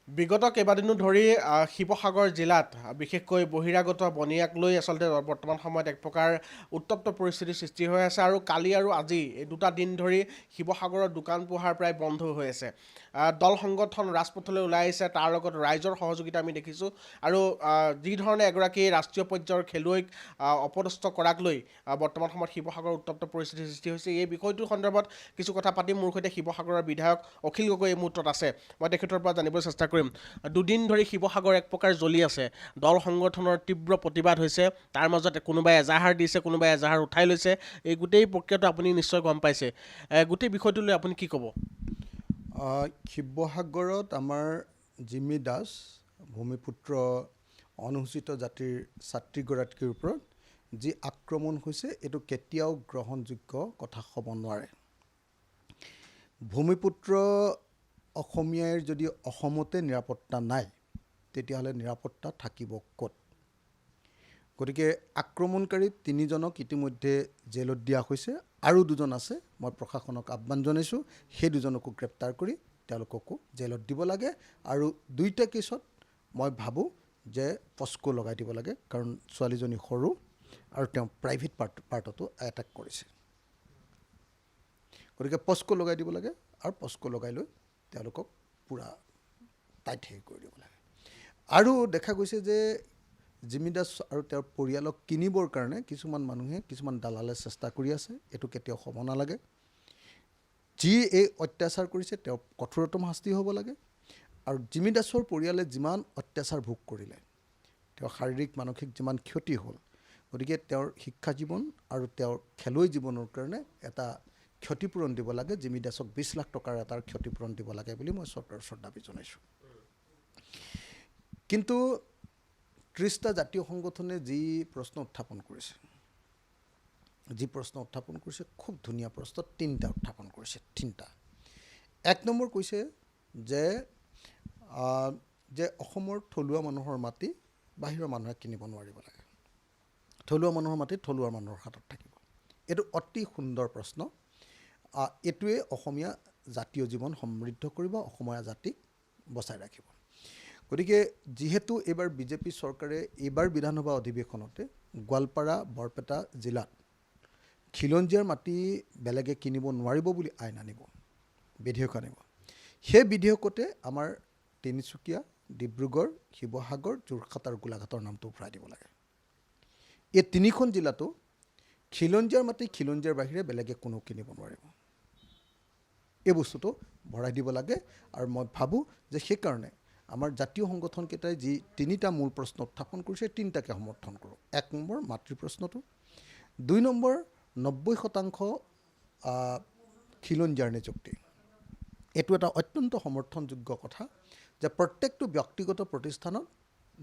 বিগত কেইবাদিনো ধৰি শিৱসাগৰ জিলাত বিশেষকৈ বহিৰাগত বনিয়াক লৈ আচলতে বৰ্তমান সময়ত এক প্ৰকাৰ উত্তপ্ত পৰিস্থিতিৰ সৃষ্টি হৈ আছে আৰু কালি আৰু আজি এই দুটা দিন ধৰি শিৱসাগৰৰ দোকান পোহাৰ প্ৰায় বন্ধ হৈ আছে। দল সংগঠন ৰাজপথলৈ ওলাই আহিছে, তাৰ লগত ৰাইজৰ সহযোগিতা আমি দেখিছোঁ আৰু যি ধৰণে এগৰাকী ৰাষ্ট্ৰীয় পৰ্যায়ৰ খেলুৱৈক অপদস্থ কৰাক লৈ বৰ্তমান সময়ত শিৱসাগৰৰ উত্তপ্ত পৰিস্থিতিৰ সৃষ্টি হৈছে। এই বিষয়টোৰ সন্দৰ্ভত কিছু কথা পাতিম। মোৰ সৈতে শিৱসাগৰৰ বিধায়ক অখিল গগৈ এই মুহূৰ্তত আছে, মই তেখেতৰ পৰা জানিবলৈ চেষ্টা কৰিম। দুদিন ধৰি শিৱসাগৰ এক প্ৰকাৰ জ্বলি আছে, দল সংগঠনৰ তীব্ৰ প্ৰতিবাদ হৈছে, তাৰ মাজতে কোনোবাই এজাহাৰ দিছে, কোনোবাই এজাহাৰ উঠাই লৈছে। এই গোটেই প্ৰক্ৰিয়াটো আপুনি নিশ্চয় গম পাইছে। গোটেই বিষয়টো লৈ আপুনি কি ক'ব? শিৱসাগৰত আমাৰ জিমি দাস ভূমিপুত্ৰ অনুসূচিত জাতিৰ ছাত্ৰীগৰাকীৰ ওপৰত যি আক্ৰমণ হৈছে এইটো কেতিয়াও গ্ৰহণযোগ্য কথা হ'ব নোৱাৰে। ভূমিপুত্ৰ অসমীয়াৰ যদি অসমতে নিৰাপত্তা নাই তেতিয়াহ'লে নিৰাপত্তা থাকিব ক'ত? গতিকে আক্ৰমণকাৰী 3জনক ইতিমধ্যে জেলত দিয়া হৈছে, আৰু 2জন আছে। মই প্ৰশাসনক আহ্বান জনাইছোঁ সেই 2জনকো গ্ৰেপ্তাৰ কৰি তেওঁলোককো জেলত দিব লাগে। আৰু 2টা কেছত মই ভাবোঁ যে পস্কো লগাই দিব লাগে, কাৰণ ছোৱালীজনী সৰু আৰু তেওঁ প্ৰাইভেট পাৰ্টতো এটেক কৰিছে। গতিকে পস্কো লগাই দিব লাগে আৰু পস্কো লগাই লৈ তেওঁলোকক পূৰা টাইট হেৰি কৰি দিব লাগে। আৰু দেখা গৈছে যে জিমি দাস আৰু তেওঁৰ পৰিয়ালক কিনিবৰ কাৰণে কিছুমান মানুহে কিছুমান দালালে চেষ্টা কৰি আছে। এইটো কেতিয়াও হ'ব নালাগে। যি এই অত্যাচাৰ কৰিছে তেওঁ কঠোৰতম শাস্তি হ'ব লাগে। আৰু জিমি দাসৰ পৰিয়ালে যিমান অত্যাচাৰ ভোগ কৰিলে, তেওঁৰ শাৰীৰিক মানসিক যিমান ক্ষতি হ'ল, গতিকে তেওঁৰ শিক্ষা জীৱন আৰু তেওঁৰ খেলুৱৈ জীৱনৰ কাৰণে এটা ক্ষতিপূৰণ দিব লাগে। জিমি দাসক 20 লাখ টকাৰ এটাৰ ক্ষতিপূৰণ দিব লাগে বুলি মই চৰকাৰৰ ওচৰত দাবী জনাইছোঁ। কিন্তু 30টা জাতীয় সংগঠনে যি প্ৰশ্ন উত্থাপন কৰিছে, খুব ধুনীয়া প্ৰশ্ন 3টা উত্থাপন কৰিছে। 3টা। 1 নম্বৰ কৈছে যে অসমৰ থলুৱা মানুহৰ মাটি বাহিৰৰ মানুহে কিনিব নোৱাৰিব লাগে, থলুৱা মানুহৰ মাটি থলুৱা মানুহৰ হাতত থাকিব। এইটো অতি সুন্দৰ প্ৰশ্ন। এইটোৱে অসমীয়া জাতীয় জীৱন সমৃদ্ধ কৰিব, অসমীয়া জাতিক বচাই ৰাখিব। গতিকে যিহেতু এইবাৰ বিজেপি চৰকাৰে এইবাৰ বিধানসভা অধিৱেশনতে গোৱালপাৰা বৰপেটা জিলাত খিলঞ্জীয়াৰ মাটি বেলেগে কিনিব নোৱাৰিব বুলি আইন আনিব, বিধেয়ক আনিব। সেই বিধেয়কতে আমাৰ তিনিচুকীয়া, ডিব্ৰুগড়, শিৱসাগৰ, যোৰহাট আৰু গোলাঘাটৰ নামটো ভৰাই দিব লাগে। এই 3খন জিলাতো খিলঞ্জীয়াৰ মাটি খিলঞ্জীয়াৰ বাহিৰে বেলেগে কোনো কিনিব নোৱাৰিব। এই বস্তুটো ভৰাই দিব লাগে। আৰু মই ভাবোঁ যে সেইকাৰণে আমাৰ জাতীয় সংগঠনকেইটাই যি 3টা মূল প্ৰশ্ন উত্থাপন কৰিছে, 3টাকে সমৰ্থন কৰোঁ। 1 নম্বৰ মাতৃ প্ৰশ্নটো, 2 নম্বৰ 90% খিলঞ্জীয়াৰ নিযুক্তি। এইটো এটা অত্যন্ত সমৰ্থনযোগ্য কথা যে প্ৰত্যেকটো ব্যক্তিগত প্ৰতিষ্ঠানত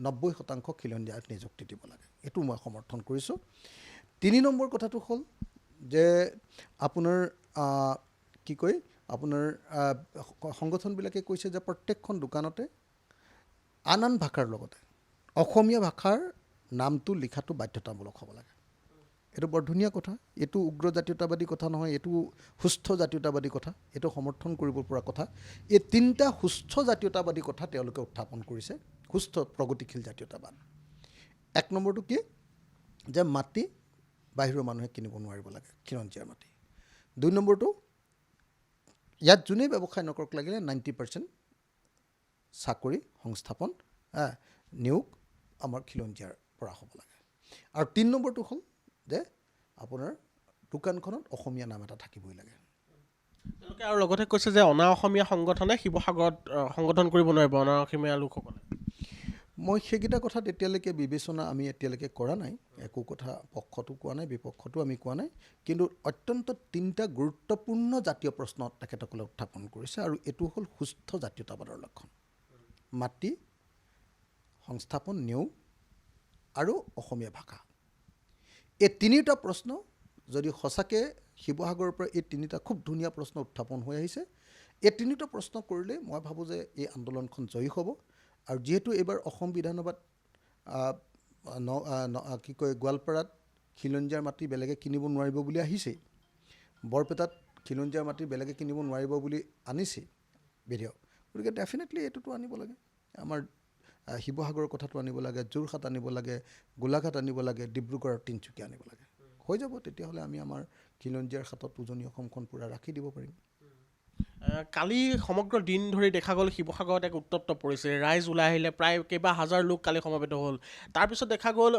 90% খিলঞ্জীয়াক নিযুক্তি দিব লাগে। এইটো মই সমৰ্থন কৰিছোঁ। 3 নম্বৰ কথাটো হ'ল যে আপোনাৰ আপোনাৰ সংগঠনবিলাকে কৈছে যে প্ৰত্যেকখন দোকানতে আন ভাষাৰ লগতে অসমীয়া ভাষাৰ নামটো লিখাটো বাধ্যতামূলক হ'ব লাগে। এইটো বৰ ধুনীয়া কথা। এইটো উগ্ৰ জাতীয়তাবাদী কথা নহয়, এইটো সুস্থ জাতীয়তাবাদী কথা, এইটো সমৰ্থন কৰিব পৰা কথা। এই 3টা সুস্থ জাতীয়তাবাদী কথা তেওঁলোকে উত্থাপন কৰিছে, সুস্থ প্ৰগতিশীল জাতীয়তাবাদ। 1 নম্বৰটো কি? যে মাটি বাহিৰৰ মানুহে কিনিব নোৱাৰিব লাগে, খিলঞ্জীয়াৰ মাটি। 2 নম্বৰটো, ইয়াত যোনেই ব্যৱসায় নকৰক লাগিলে 90% চাকৰি সংস্থাপন নিয়োগ আমাৰ খিলঞ্জীয়াৰ পৰা হ'ব লাগে। আৰু 3 নম্বৰটো হ'ল যে আপোনাৰ দোকানখনত অসমীয়া নাম এটা থাকিবই লাগে। তেওঁলোকে আৰু লগতে কৈছে যে অনা অসমীয়া সংগঠনে শিৱসাগৰত সংগঠন কৰিব নোৱাৰিব, অনা অসমীয়া লোকসকলে। মই সেইকেইটা কথাত এতিয়ালৈকে বিবেচনা আমি এতিয়ালৈকে কৰা নাই। একো কথা পক্ষতো কোৱা নাই, বিপক্ষতো আমি কোৱা নাই। কিন্তু অত্যন্ত 3টা গুৰুত্বপূৰ্ণ জাতীয় প্ৰশ্ন তেখেতসকলে উত্থাপন কৰিছে, আৰু এইটো হ'ল সুস্থ জাতীয়তাবাদৰ লক্ষণ। মাটি, সংস্থাপন, নিয়োগ আৰু অসমীয়া ভাষা। এই 3টা প্ৰশ্ন যদি সঁচাকৈ শিৱসাগৰৰ পৰা এই 3টা খুব ধুনীয়া প্ৰশ্ন উত্থাপন হৈ আহিছে, এই 3টা প্ৰশ্ন কৰিলে মই ভাবোঁ যে এই আন্দোলনখন জয়ী হ'ব। আৰু যিহেতু এইবাৰ অসম বিধানসভাত গোৱালপাৰাত খিলঞ্জীয়াৰ মাটি বেলেগে কিনিব নোৱাৰিব বুলি আহিছেই, বৰপেটাত খিলঞ্জীয়াৰ মাটি বেলেগে কিনিব নোৱাৰিব বুলি আনিছেই বিধেয়ক, গতিকে ডেফিনেটলি এইটোতো আনিব লাগে। আমাৰ শিৱসাগৰৰ কথাটো আনিব লাগে, যোৰহাট আনিব লাগে, গোলাঘাট আনিব লাগে, ডিব্ৰুগড় আৰু তিনিচুকীয়া আনিব লাগে। হৈ যাব, তেতিয়াহ'লে আমি আমাৰ খিলঞ্জীয়াৰ হাতত উজনি অসমখন পূৰা ৰাখি দিব পাৰিম। কালি সমগ্ৰ দিন ধৰি দেখা গ'ল শিৱসাগৰত এক উত্তপ্ত পৰিস্থিতি। ৰাইজ ওলাই আহিলে, প্ৰায় কেইবা হাজাৰ লোক কালি সমবেত হ'ল। তাৰপিছত দেখা গ'ল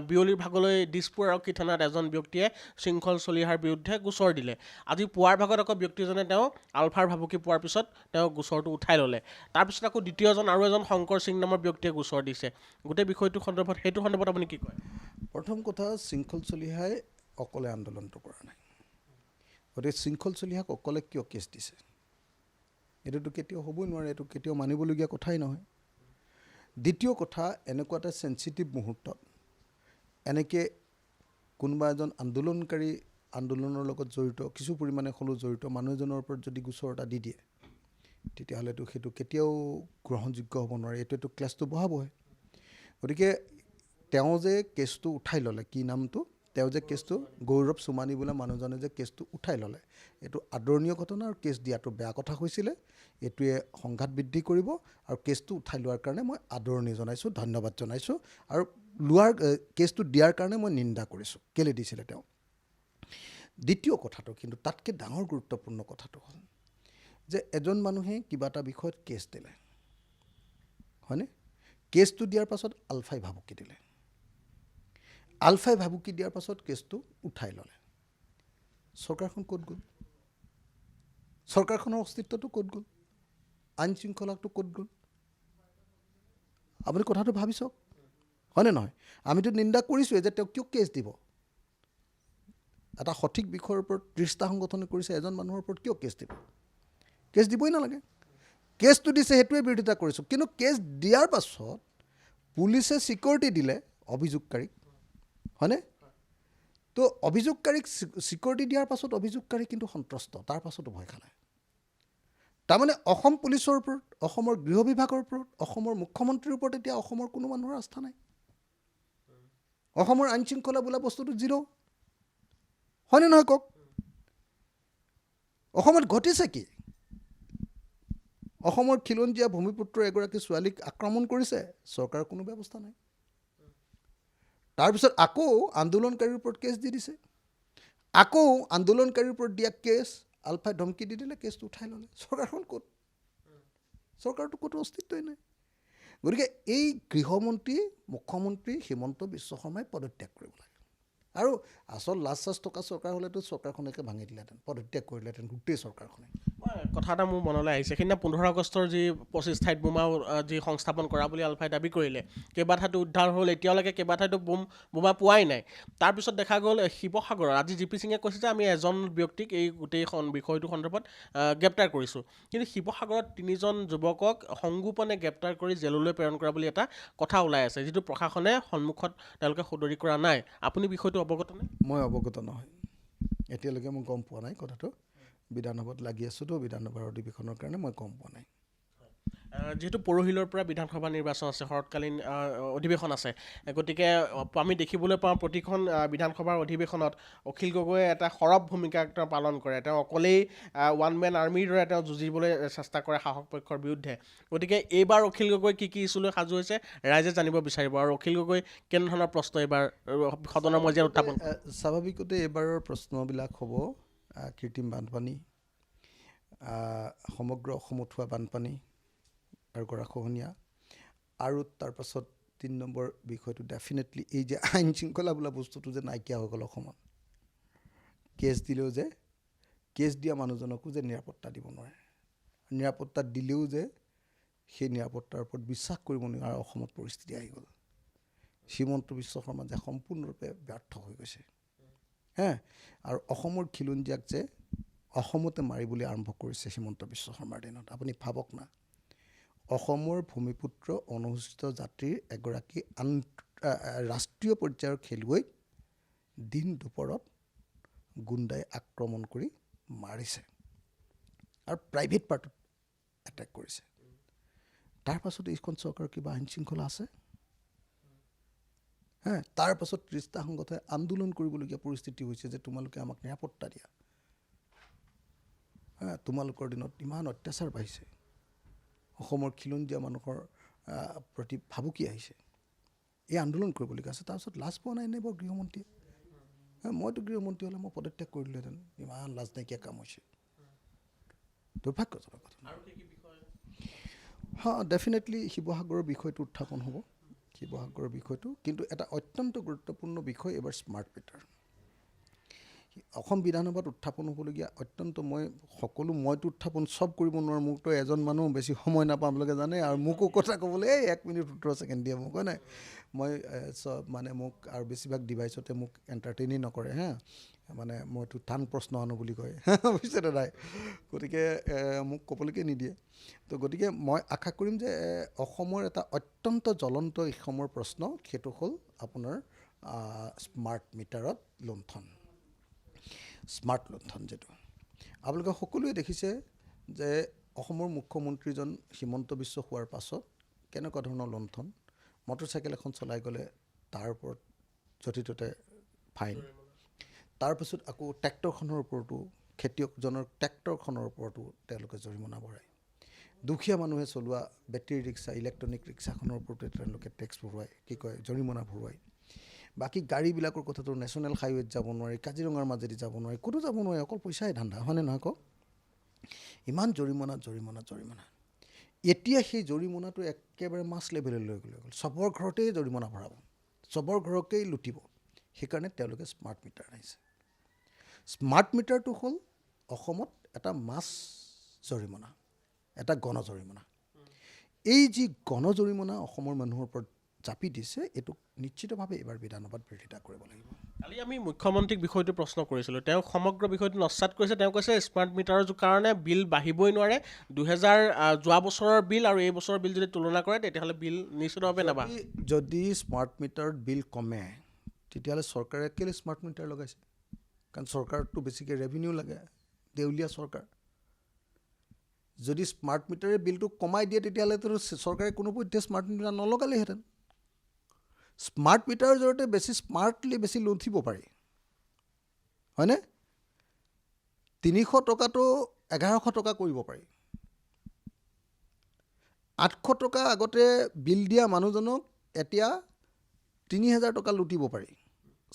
বিয়লিৰ ভাগলৈ দিছপুৰ আৰক্ষী থানাত এজন ব্যক্তিয়ে শৃংখল চলিহাৰ বিৰুদ্ধে গোচৰ দিলে। আজি পুৱাৰ ভাগত আকৌ ব্যক্তিজনে তেওঁ আলফাৰ ভাবুকি পোৱাৰ পিছত তেওঁ গোচৰটো উঠাই ল'লে। তাৰপিছত আকৌ দ্বিতীয়জন আৰু এজন শংকৰ সিং নামৰ ব্যক্তিয়ে গোচৰ দিছে। গোটেই বিষয়টো সন্দৰ্ভত আপুনি কি কয়? প্ৰথম কথা, শৃংখল চলিহাই অকলে আন্দোলনটো কৰা নাই। গতিকে শৃংখল চলিহাক অকলে কিয় কেছ দিছে, এইটোতো কেতিয়াও হ'বই নোৱাৰে, এইটো কেতিয়াও মানিবলগীয়া কথাই নহয়। দ্বিতীয় কথা, এনেকুৱা এটা চেঞ্চিটিভ মুহূৰ্তত এনেকৈ কোনোবা এজন আন্দোলনকাৰী, আন্দোলনৰ লগত জড়িত, কিছু পৰিমাণে হ'লেও জড়িত মানুহ এজনৰ ওপৰত যদি গোচৰ এটা দি দিয়ে, তেতিয়াহ'লেতো সেইটো কেতিয়াও গ্ৰহণযোগ্য হ'ব নোৱাৰে। এইটোতো ক্লাছটো বঢ়াবহে। গতিকে তেওঁ যে কেছটো উঠাই ল'লে, কি নামটো, তেওঁ যে কেছটো, গৌৰৱ চুমানী বোলা মানুহজনে যে কেছটো উঠাই ল'লে, এইটো আদৰণীয় ঘটনা। আৰু কেছ দিয়াটো বেয়া কথা হৈছিলে, এইটোৱে সংঘাত বৃদ্ধি কৰিব। আৰু কেছটো উঠাই লোৱাৰ কাৰণে মই আদৰণি জনাইছোঁ, ধন্যবাদ জনাইছোঁ। আৰু কেছটো দিয়াৰ কাৰণে মই নিন্দা কৰিছোঁ। কেলৈ দিছিলে তেওঁ। দ্বিতীয় কথাটো কিন্তু তাতকৈ ডাঙৰ গুৰুত্বপূৰ্ণ কথাটো হ'ল যে এজন মানুহে কিবা এটা বিষয়ত কেছ দিলে, হয়নে? কেছটো দিয়াৰ পাছত আলফাই ভাবুকি দিলে। আলফাই ভাবুকি দিয়াৰ পাছত কেছটো উঠাই ল'লে। চৰকাৰখন ক'ত গ'ল? চৰকাৰখনৰ অস্তিত্বটো ক'ত গ'ল? আইন শৃংখলাটো ক'ত গ'ল? আপুনি কথাটো ভাবি চাওক, হয়নে নহয়? আমিতো নিন্দা কৰিছোঁৱে যে তেওঁ কিয় কেছ দিব। এটা সঠিক বিষয়ৰ ওপৰত 30টা সংগঠনে কৰিছে, এজন মানুহৰ ওপৰত কিয় কেছ দিব? কেছ দিবই নালাগে। কেছটো দিছে, সেইটোৱে বিৰোধিতা কৰিছোঁ। কিন্তু কেছ দিয়াৰ পাছত পুলিচে ছিকিউৰিটি দিলে অভিযোগকাৰীক, হয়নে? তো অভিযোগকাৰীক ছিকিউৰিটি দিয়াৰ পাছত অভিযোগকাৰী কিন্তু সন্তুষ্ট, তাৰ পাছতো ভয় খালে। তাৰমানে অসম পুলিচৰ ওপৰত, অসমৰ গৃহ বিভাগৰ ওপৰত, অসমৰ মুখ্যমন্ত্ৰীৰ ওপৰত এতিয়া অসমৰ কোনো মানুহৰ আস্থা নাই। অসমৰ আইন শৃংখলা বোলা বস্তুটো জিৰ', হয়নে নহয় কওক? অসমত ঘটিছে কি? অসমৰ খিলঞ্জীয়া ভূমিপুত্ৰ এগৰাকী ছোৱালীক আক্ৰমণ কৰিছে, চৰকাৰৰ কোনো ব্যৱস্থা নাই। তাৰপিছত আকৌ আন্দোলনকাৰীৰ ওপৰত কেছ দি দিছে। আকৌ আন্দোলনকাৰীৰ ওপৰত দিয়া কেছ আলফাই ধমকি দি দিলে, কেছটো উঠাই ল'লে। চৰকাৰখন ক'ত? চৰকাৰটো ক'তো অস্তিত্বই নাই। গতিকে এই গৃহমন্ত্ৰী, মুখ্যমন্ত্ৰী হিমন্ত বিশ্ব শৰ্মাই পদত্যাগ কৰিব লাগে। আৰু আচল লাজ চাজ থকা চৰকাৰ হ'লেতো চৰকাৰখনকে ভাঙি দিলেহেঁতেন, পদত্যাগ কৰিলেহেঁতেন গোটেই চৰকাৰখনে। কথা এটা মোৰ মনলৈ আহিছে। সেইদিনা 15 আগষ্টৰ যি 25 ঠাইত বোমা যি সংস্থাপন কৰা বুলি আলফাই দাবী কৰিলে, কেইবা ঠাইতো উদ্ধাৰ হ'ল, এতিয়ালৈকে কেইবা ঠাইতো বোমা পোৱাই নাই। তাৰপিছত দেখা গ'ল শিৱসাগৰৰ, আজি জি পি সিঙে কৈছে যে আমি এজন ব্যক্তিক এই গোটেই বিষয়টো সন্দৰ্ভত গ্ৰেপ্তাৰ কৰিছোঁ। কিন্তু শিৱসাগৰত 3জন যুৱকক সংগোপনে গ্ৰেপ্তাৰ কৰি জেললৈ প্ৰেৰণ কৰা বুলি এটা কথা ওলাই আছে, যিটো প্ৰশাসনে সন্মুখত তেওঁলোকে সদৰি কৰা নাই। আপুনি বিষয়টো অৱগত নে? মই অৱগত নহয়, এতিয়ালৈকে মই গম পোৱা নাই কথাটো। বিধানসভাত লাগি আছোঁতো, বিধানসভাৰ অধিৱেশনৰ কাৰণে মই গম পোৱা নাই। যিহেতু পৰহিলৈৰ পৰা বিধানসভা নিৰ্বাচন আছে, শৰৎকালীন অধিৱেশন আছে, গতিকে আমি দেখিবলৈ পাওঁ প্ৰতিখন বিধানসভাৰ অধিৱেশনত অখিল গগৈয়ে এটা সৰব ভূমিকা তেওঁ পালন কৰে। তেওঁ অকলেই ওৱান মেন আৰ্মিৰ দৰে তেওঁ যুঁজিবলৈ চেষ্টা কৰে শাসক পক্ষৰ বিৰুদ্ধে। গতিকে এইবাৰ অখিল গগৈ কি ইছ্যুলৈ সাজু হৈছে ৰাইজে জানিব বিচাৰিব, আৰু অখিল গগৈ কেনেধৰণৰ প্ৰশ্ন এইবাৰ সদনৰ মজিয়াত উত্থাপন কৰে? স্বাভাৱিকতে এইবাৰৰ প্ৰশ্নবিলাক হ'ব কৃত্ৰিম বানপানী, সমগ্ৰ অসমত হোৱা বানপানী আৰু গৰাখহনীয়া, আৰু তাৰপাছত 3 নম্বৰ বিষয়টো ডেফিনেটলি এই যে আইন শৃংখলা বোলা বস্তুটো যে নাইকিয়া হৈ গ'ল অসমত। কেছ দিলেও যে, কেছ দিয়া মানুহজনকো যে নিৰাপত্তা দিব নোৱাৰে, নিৰাপত্তা দিলেও যে সেই নিৰাপত্তাৰ ওপৰত বিশ্বাস কৰিব নোৱাৰা অসমত পৰিস্থিতি আহি গ'ল। হিমন্ত বিশ্ব শৰ্মা যে সম্পূৰ্ণৰূপে ব্যৰ্থ হৈ গৈছে, আৰু অসমৰ খিলঞ্জীয়াক যে অসমতে মাৰিবলৈ আৰম্ভ কৰিছে হিমন্ত বিশ্ব শৰ্মাৰ দিনত। আপুনি ভাবক না, অসমৰ ভূমিপুত্ৰ অনুসূচিত জাতিৰ এগৰাকী ৰাষ্ট্ৰীয় পৰ্যায়ৰ খেলুৱৈক দিন দুপৰত গুণ্ডাই আক্ৰমণ কৰি মাৰিছে, আৰু প্ৰাইভেট পাৰ্টত এটেক কৰিছে। তাৰ পাছত এইখন চৰকাৰৰ কিবা আইন শৃংখলা আছে? তাৰ পাছত 30টা সংগঠনে আন্দোলন কৰিবলগীয়া পৰিস্থিতি হৈছে যে তোমালোকে আমাক নিৰাপত্তা দিয়া। তোমালোকৰ দিনত ইমান অত্যাচাৰ বাঢ়িছে, অসমৰ খিলঞ্জীয়া মানুহৰ প্ৰতি ভাবুকি আহিছে, এই আন্দোলন কৰিবলগীয়া আছে। তাৰপিছত লাজ পোৱা নাই নে বাৰু গৃহমন্ত্ৰীয়ে? মইতো গৃহমন্ত্ৰী হ'লে মই পদত্যাগ কৰিলোহেঁতেন, ইমান লাজ নাইকিয়া কাম হৈছে, দুৰ্ভাগ্যজনক কথা। ডেফিনেটলি শিৱসাগৰৰ বিষয়টো উত্থাপন হ'ব, শিৱসাগৰৰ বিষয়টো। কিন্তু এটা অত্যন্ত গুৰুত্বপূৰ্ণ বিষয় এইবাৰ স্মাৰ্ট মিটাৰ অসম বিধানসভাত উত্থাপন হ'বলগীয়া। অত্যন্ত মইতো উত্থাপন চব কৰিব নোৱাৰোঁ, মোকতো এজন মানুহ বেছি সময় নাপাম আপোনালোকে জানে। আৰু মোকো কথা ক'বলৈ 1 মিনিট 17 ছেকেণ্ড দিয়ে মোক, হয় নাই? মই চব মোক আৰু বেছিভাগ ডিভাইচতে মোক এণ্টাৰটেইনেই নকৰে, মানে মইতো টান প্ৰশ্ন আনো বুলি কয়, বুজিছেনে নাই? গতিকে মোক ক'বলৈকে নিদিয়ে। তো গতিকে মই আশা কৰিম যে অসমৰ এটা অত্যন্ত জ্বলন্ত অসমৰ প্ৰশ্ন, সেইটো হ'ল আপোনাৰ স্মাৰ্ট মিটাৰত লুণ্ঠন, স্মাৰ্ট লুণ্ঠন। যিটো আপোনালোকে সকলোৱে দেখিছে যে অসমৰ মুখ্যমন্ত্ৰীজন হিমন্ত বিশ্ব হোৱাৰ পাছত কেনেকুৱা ধৰণৰ লুণ্ঠন। মটৰচাইকেল এখন চলাই গ'লে তাৰ ওপৰত য'তে ত'তে ফাইন, তাৰপিছত আকৌ ট্ৰেক্টৰখনৰ ওপৰতো, খেতিয়কজনৰ ট্ৰেক্টৰখনৰ ওপৰতো তেওঁলোকে জৰিমনা ভৰায়। দুখীয়া মানুহে চলোৱা বেটেৰী ৰিক্সা, ইলেক্ট্ৰনিক ৰিক্সাখনৰ ওপৰতো তেওঁলোকে টেক্স ভৰোৱায়, জৰিমনা ভৰোৱায়। বাকী গাড়ীবিলাকৰ কথাটো নেশ্যনেল হাইৱেত যাব নোৱাৰি, কাজিৰঙাৰ মাজেদি যাব নোৱাৰি, ক'তো যাব নোৱাৰি, অকল পইচাই ধান্দা, হয়নে নহয় কওক? ইমান জৰিমনা। এতিয়া সেই জৰিমনাটো একেবাৰে মাছ লেভেললৈ লৈ গ'ল, চবৰ ঘৰতেই জৰিমনা ভৰাব, চবৰ ঘৰকেই লুটিব। সেইকাৰণে তেওঁলোকে স্মাৰ্ট মিটাৰ আনিছে। স্মাৰ্ট মিটাৰটো হ'ল অসমত এটা মাছ জৰিমনা, এটা গণজৰিমনা। এই যি গণজৰিমনা অসমৰ মানুহৰ ওপৰত জাপি দিছে, এইটো নিশ্চিতভাৱে এইবাৰ বিধানসভাত বিৰোধিতা কৰিব লাগিব। কালি আমি মুখ্যমন্ত্ৰীক বিষয়টো প্ৰশ্ন কৰিছিলোঁ, তেওঁ সমগ্ৰ বিষয়টো নস্যাৎ কৰিছে। তেওঁ কৈছে স্মাৰ্ট মিটাৰৰ কাৰণে বিল বাঢ়িবই নোৱাৰে, যোৱা বছৰৰ বিল আৰু এই বছৰৰ বিল যদি তুলনা কৰে তেতিয়াহ'লে বিল নিশ্চিতভাৱে নাবাঢ়ে। যদি স্মাৰ্ট মিটাৰত বিল কমে, তেতিয়াহ'লে চৰকাৰে কেলৈ স্মাৰ্ট মিটাৰ লগাইছে? কাৰণ চৰকাৰতো বেছিকৈ ৰেভিনিউ লাগে, দেউলীয়া চৰকাৰ। যদি স্মাৰ্ট মিটাৰে বিলটো কমাই দিয়ে, তেতিয়াহ'লেতো চৰকাৰে কোনোপধ্যে স্মাৰ্ট মিটাৰ নলগালেহেঁতেন। স্মাৰ্ট মিটাৰৰ জৰিয়তে বেছি লুণ্ঠিব পাৰি, হয়নে? 300 টকাটো 1100 টকা কৰিব পাৰি। 800 টকা আগতে বিল দিয়া মানুহজনক এতিয়া 3000 টকা লুটিব পাৰি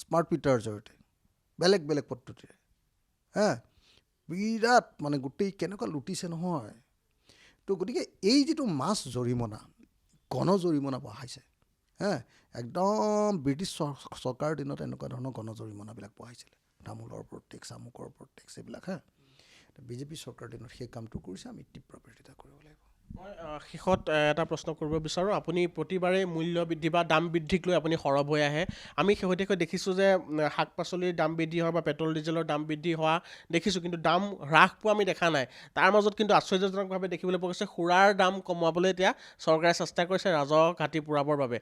স্মাৰ্ট মিটাৰৰ জৰিয়তে, বেলেগ বেলেগ পদ্ধতিৰে। বিৰাট গোটেই কেনেকুৱা লুটিছে নহয়। তো গতিকে এই যিটো মাছ জৰিমনা, গণজৰিমনা বঢ়াইছে, একদম ব্ৰিটিছ চৰকাৰৰ দিনত এনেকুৱা ধৰণৰ গণজৰিমনাবিলাক বঢ়াইছিলে, তামোলৰ ওপৰত টেক্স, আমুকৰ ওপৰত টেক্স, এইবিলাক। বিজেপি চৰকাৰৰ দিনত সেই কামটো কৰিছে, আমি তীব্ৰ বিৰোধিতা কৰিব লাগিব। মই শেষত এটা প্ৰশ্ন কৰিব বিচাৰোঁ। আপুনি প্ৰতিবাৰেই মূল্য বৃদ্ধি বা দাম বৃদ্ধিক লৈ আপুনি সৰব হৈ আহে। আমি শেহতীয়াকৈ দেখিছোঁ যে শাক পাচলিৰ দাম বৃদ্ধি হোৱা বা পেট্ৰল ডিজেলৰ দাম বৃদ্ধি হোৱা দেখিছোঁ, কিন্তু দাম হ্ৰাস পোৱা আমি দেখা নাই। তাৰ মাজত কিন্তু আশ্চৰ্যজনকভাৱে দেখিবলৈ পোৱা গৈছে সুৰাৰ দাম কমাবলৈ এতিয়া চৰকাৰে চেষ্টা কৰিছে ৰাজহ ঘাটি পূৰাবৰ বাবে।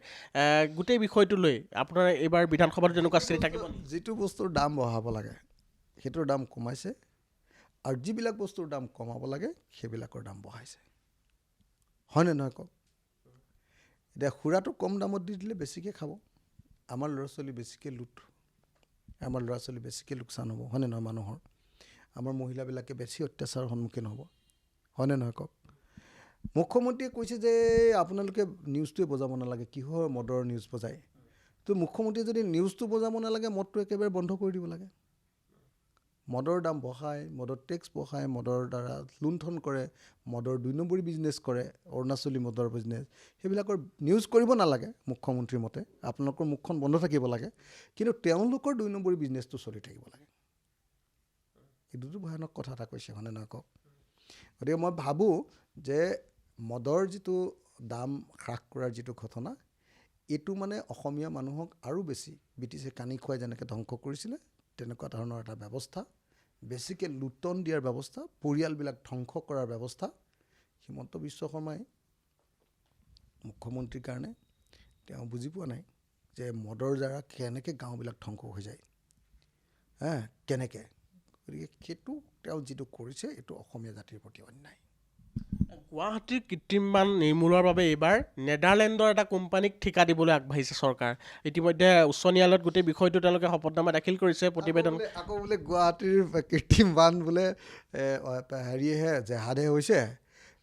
গোটেই বিষয়টো লৈ আপোনাৰ এইবাৰ বিধানসভাত তেনেকুৱা স্থিতি থাকিব? যিটো বস্তুৰ দাম বঢ়াব লাগে সেইটোৰ দাম কমাইছে, আৰু যিবিলাক বস্তুৰ দাম কমাব লাগে সেইবিলাকৰ দাম বঢ়াইছে, হয়নে নহয় কওক? এতিয়া সুৰাটো কম দামত দি দিলে বেছিকৈ খাব, আমাৰ ল'ৰা ছোৱালী বেছিকৈ আমাৰ ল'ৰা ছোৱালী বেছিকৈ লোকচান হ'ব, হয়নে নহয়? মানুহৰ, আমাৰ মহিলাবিলাকে বেছি অত্যাচাৰৰ সন্মুখীন হ'ব, হয়নে নহয় কওক? মুখ্যমন্ত্ৰীয়ে কৈছে যে আপোনালোকে নিউজটোৱে বজাব নালাগে, কিহৰ মদৰ নিউজ বজায়? তো মুখ্যমন্ত্ৰীয়ে যদি নিউজটো বজাব নালাগে, মদটো একেবাৰে বন্ধ কৰি দিব লাগে। মদৰ দাম বঢ়ায়, মদৰ টেক্স বঢ়ায়, মদৰ দ্বাৰা লুণ্ঠন কৰে, মদৰ 2 নম্বৰী বিজনেছ কৰে, অৰুণাচলী মদৰ বিজনেছ, সেইবিলাকৰ নিউজ কৰিব নালাগে মুখ্যমন্ত্ৰীৰ মতে। আপোনালোকৰ মুখখন বন্ধ থাকিব লাগে, কিন্তু তেওঁলোকৰ 2 নম্বৰী বিজনেছটো চলি থাকিব লাগে। এইটোতো ভয়ানক কথা এটা কৈছে, হয়নে নহয় কওক? গতিকে মই ভাবোঁ যে মদৰ যিটো দাম হ্ৰাস কৰাৰ যিটো ঘটনা, এইটো অসমীয়া মানুহক আৰু বেছি ব্ৰিটিছে কানি খুৱাই যেনেকৈ ধ্বংস কৰিছিলে, তেনেকুৱা ধৰণৰ এটা ব্যৱস্থা, বেছিকৈ লুটন দিয়াৰ ব্যৱস্থা, পৰিয়ালবিলাক ধ্বংস কৰাৰ ব্যৱস্থা হিমন্ত বিশ্ব শৰ্মাই মুখ্যমন্ত্ৰীৰ কাৰণে তেওঁ বুজি পোৱা নাই যে মদৰ দ্বাৰা কেনেকৈ গাঁওবিলাক ধ্বংস হৈ যায়, কেনেকৈ। গতিকে সেইটো তেওঁ যিটো কৰিছে, এইটো অসমীয়া জাতিৰ প্ৰতি অন্যায়। গুৱাহাটীৰ কৃত্ৰিম বান নিৰ্মূলৰ বাবে এইবাৰ নেডাৰলেণ্ডৰ এটা কোম্পানীক ঠিকা দিবলৈ আগবাঢ়িছে চৰকাৰ। ইতিমধ্যে উচ্চ ন্যায়ালয়ত গোটেই বিষয়টো তেওঁলোকে শপতনামা দাখিল কৰিছে। প্ৰতিবেদন আকৌ বোলে গুৱাহাটীৰ কৃত্ৰিম বান বোলে হেৰিয়েহে জেহাদহে হৈছে,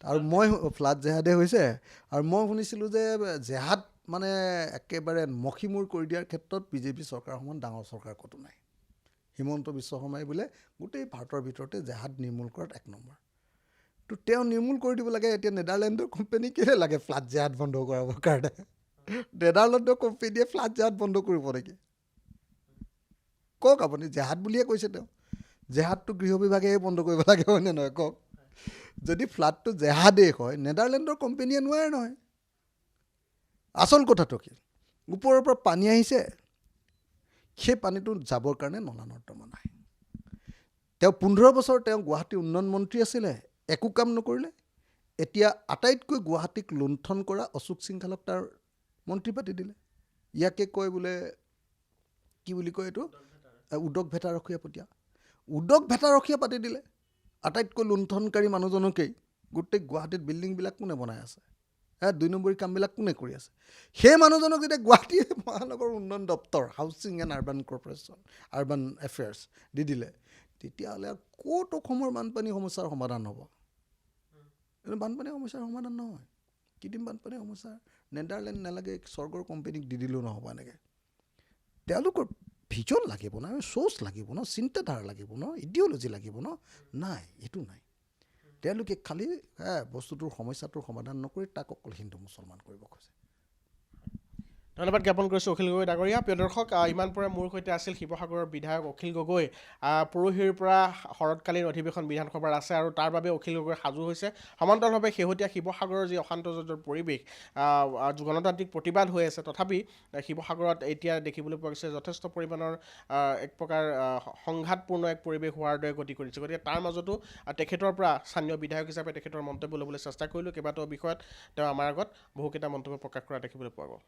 আৰু মই ফ্লাড জেহাদে হৈছে আৰু মই শুনিছিলোঁ যে জেহাদ মানে একেবাৰে মষিমূৰ কৰি দিয়াৰ ক্ষেত্ৰত বিজেপি চৰকাৰ সমান ডাঙৰ চৰকাৰ ক'তো নাই। হিমন্ত বিশ্ব শৰ্মাই বোলে গোটেই ভাৰতৰ ভিতৰতে জেহাদ নিৰ্মূল কৰাত 1 নম্বৰ। তো তেওঁ নিৰ্মূল কৰি দিব লাগে। এতিয়া নেদাৰলেণ্ডৰ কোম্পানী কেলৈ লাগে ফ্লাড জেহাদ বন্ধ কৰাবৰ কাৰণে? নেদাৰলেণ্ডৰ কোম্পানীয়ে ফ্লাড জেহাদ বন্ধ কৰিব নেকি? কওক আপুনি, জেহাদ বুলিয়ে কৈছে তেওঁ। জেহাদটো গৃহ বিভাগেহে বন্ধ কৰিব লাগে, হয়নে নহয় কওক? যদি ফ্লাডটো জেহাদেই হয়, নেদাৰলেণ্ডৰ কোম্পানীয়ে নোৱাৰে নহয়। আচল কথাটো কি, ওপৰৰ পৰা পানী আহিছে, সেই পানীটো যাবৰ কাৰণে নলা নৰ্দমা নাই। তেওঁ 15 বছৰ তেওঁ গুৱাহাটী উন্নয়ন মন্ত্ৰী আছিলে, একো কাম নকৰিলে। এতিয়া আটাইতকৈ গুৱাহাটীক লুণ্ঠন কৰা অশোক সিংঘালক তাৰ মন্ত্ৰী পাতি দিলে। ইয়াকে কয় বোলে, কি বুলি কয় এইটো, উদক ভেটাৰখীয়া পতীয়া। উদক ভেটাৰখীয়া পাতি দিলে। আটাইতকৈ লুণ্ঠনকাৰী মানুহজনকেই গোটেই গুৱাহাটীত বিল্ডিংবিলাক কোনে বনাই আছে, 2 নম্বৰী কামবিলাক কোনে কৰি আছে? সেই মানুহজনক যেতিয়া গুৱাহাটী মহানগৰ উন্নয়ন দপ্তৰ, housing and urban corporation, urban affairs দি দিলে, তেতিয়াহ'লে ক'ত অসমৰ বানপানী সমস্যাৰ সমাধান হ'ব? এইটো বানপানী সমস্যাৰ সমাধান নহয়। কৃত্ৰিম বানপানী সমস্যা নেদাৰলেণ্ড নালাগে, স্বৰ্গৰ কোম্পানীক দি দিলেও নহ'ব এনেকৈ। তেওঁলোকৰ ভিজন লাগিব ন, চ'চ লাগিব ন, চিন্তাধাৰা লাগিব ন, ইডিঅ'লজি লাগিব ন? নাই, এইটো নাই। তেওঁলোকে খালী বস্তুটোৰ সমস্যাটোৰ সমাধান নকৰি তাক অকল হিন্দু মুছলমান কৰিব খোজে। ধন্যবাদ জ্ঞাপন কৰিছোঁ অখিল গগৈ ডাঙৰীয়া। প্ৰিয় দৰ্শক, ইমান পৰে মোৰ সৈতে আছিল শিৱসাগৰৰ বিধায়ক অখিল গগৈ। পৰহিৰ পৰা শৰৎকালীন অধিৱেশন বিধানসভাৰ আছে আৰু তাৰ বাবে অখিল গগৈ সাজু হৈছে। সমান্তৰালভাৱে শেহতীয়া শিৱসাগৰৰ যি অশান্তজনক পৰিৱেশ, গণতান্ত্ৰিক প্ৰতিবাদ হৈ আছে, তথাপি শিৱসাগৰত এতিয়া দেখিবলৈ পোৱা গৈছে যথেষ্ট পৰিমাণৰ এক প্ৰকাৰ সংঘাতপূৰ্ণ এক পৰিৱেশ হোৱাৰ দৰে গতি কৰিছে। গতিকে তাৰ মাজতো তেখেতৰ পৰা স্থানীয় বিধায়ক হিচাপে তেখেতৰ মন্তব্য ল'বলৈ চেষ্টা কৰিলোঁ। কেইবাটাও বিষয়ত তেওঁ আমাৰ আগত বহুকেইটা মন্তব্য প্ৰকাশ কৰা দেখিবলৈ পোৱা গ'ল।